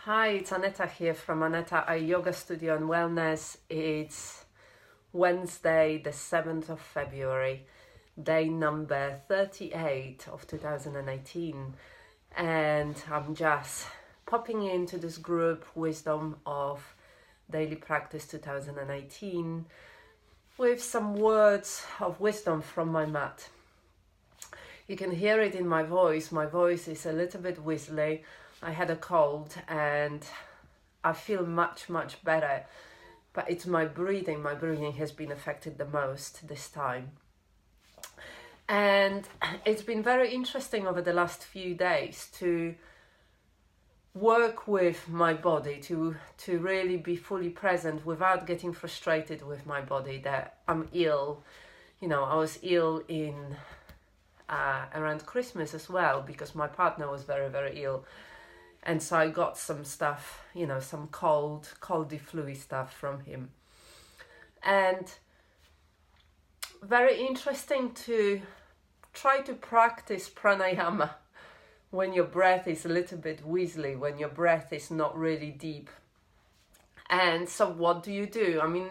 Hi, it's Aneta here from Aneta I Yoga Studio and Wellness. It's Wednesday, the 7th of February, day number 38 of 2018. And I'm just popping into this group, Wisdom of Daily Practice 2018, with some words of wisdom from my mat. You can hear it in my voice. My voice is a little bit whistly. I had a cold and I feel much better, but it's my breathing. My breathing has been affected the most this time. And it's been very interesting over the last few days to work with my body, to really be fully present without getting frustrated with my body that I'm ill. You know, I was ill in around Christmas as well because my partner was very ill. And so I got some stuff, some coldy flu stuff from him. And very interesting to try to practice pranayama when your breath is a little bit wheezly, when your breath is not really deep. And so what do you do? I mean,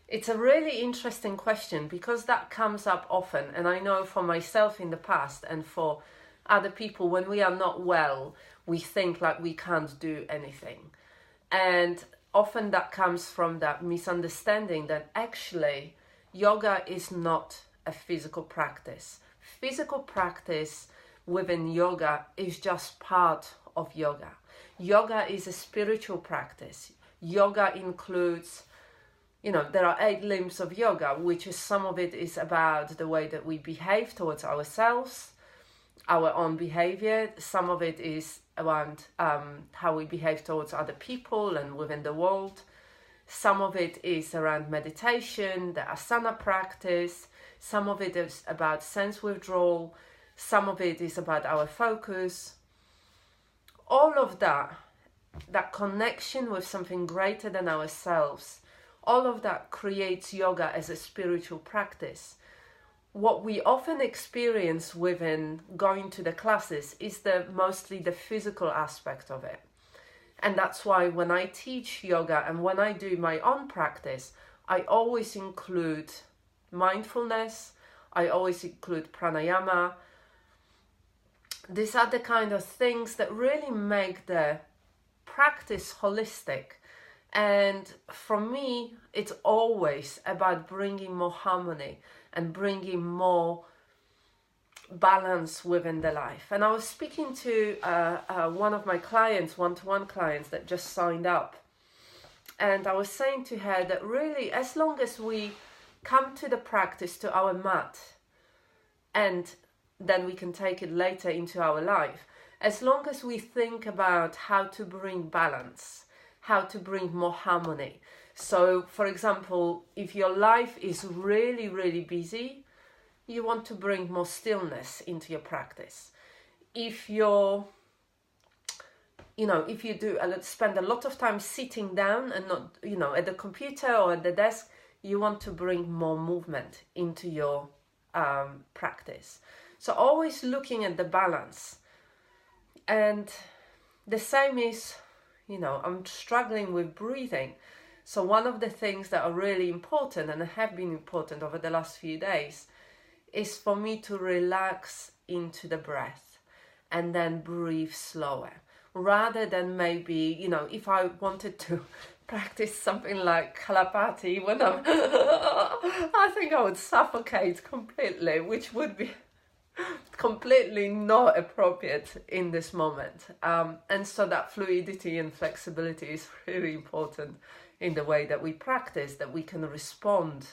it's a really interesting question because that comes up often. And I know for myself in the past and for other people, when we are not well, we think like we can't do anything. And often that comes from that misunderstanding that actually yoga is not a physical practice. Physical practice within yoga is just part of yoga. Yoga is a spiritual practice. Yoga includes, there are 8 limbs of yoga, which is some of it is about the way that we behave towards ourselves, our own behavior. Some of it is around how we behave towards other people and within the world. Some of it is around meditation, the asana practice. Some of it is about sense withdrawal. Some of it is about our focus. All of that connection with something greater than ourselves, all of that creates yoga as a spiritual practice. What we often experience within going to the classes is mostly the physical aspect of it. And that's why when I teach yoga and when I do my own practice, I always include mindfulness, I always include pranayama. These are the kind of things that really make the practice holistic. And for me, it's always about bringing more harmony and bringing more balance within the life. And I was speaking to one of my clients, one-to-one clients that just signed up. And I was saying to her that really, as long as we come to the practice, to our mat, and then we can take it later into our life, as long as we think about how to bring balance, how to bring more harmony. So, for example, if your life is really busy, you want to bring more stillness into your practice. If you spend a lot of time sitting down and not, at the computer or at the desk, you want to bring more movement into your practice. So always looking at the balance. And the same is, I'm struggling with breathing. So one of the things that are really important and have been important over the last few days is for me to relax into the breath and then breathe slower. Rather than maybe, if I wanted to practice something like Kalapati when I think I would suffocate completely, which would be completely not appropriate in this moment. And so that fluidity and flexibility is really important in the way that we practice, that we can respond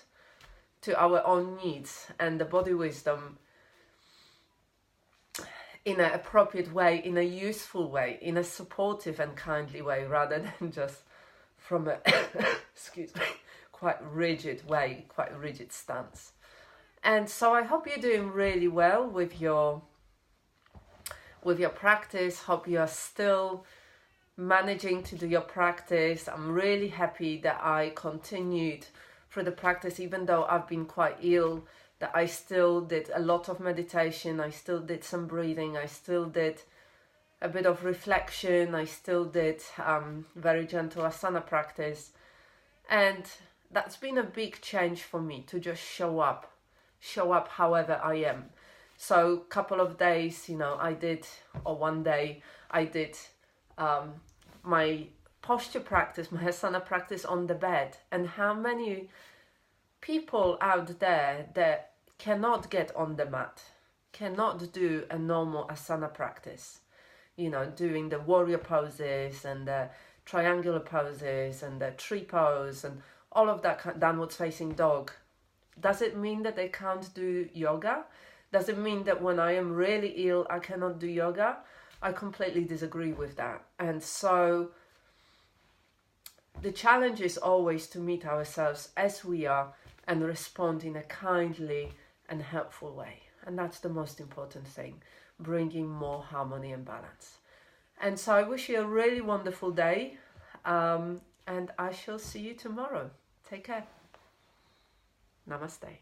to our own needs and the body wisdom in an appropriate way, in a useful way, in a supportive and kindly way, rather than just from a quite rigid way, quite rigid stance. And so I hope you're doing really well with your practice. Hope you are still managing to do your practice. I'm really happy that I continued through the practice, even though I've been quite ill, that I still did a lot of meditation, I still did some breathing, I still did a bit of reflection. I still did very gentle asana practice, and that's been a big change for me, to just show up however I am. So couple of days, or one day I did my posture practice, my asana practice on the bed. And how many people out there that cannot get on the mat, cannot do a normal asana practice, doing the warrior poses and the triangular poses and the tree pose and all of that, downward facing dog. Does it mean that they can't do yoga? Does it mean that when I am really ill, I cannot do yoga? I completely disagree with that. And so the challenge is always to meet ourselves as we are and respond in a kindly and helpful way. And that's the most important thing, bringing more harmony and balance. And so I wish you a really wonderful day, and I shall see you tomorrow. Take care. Namaste.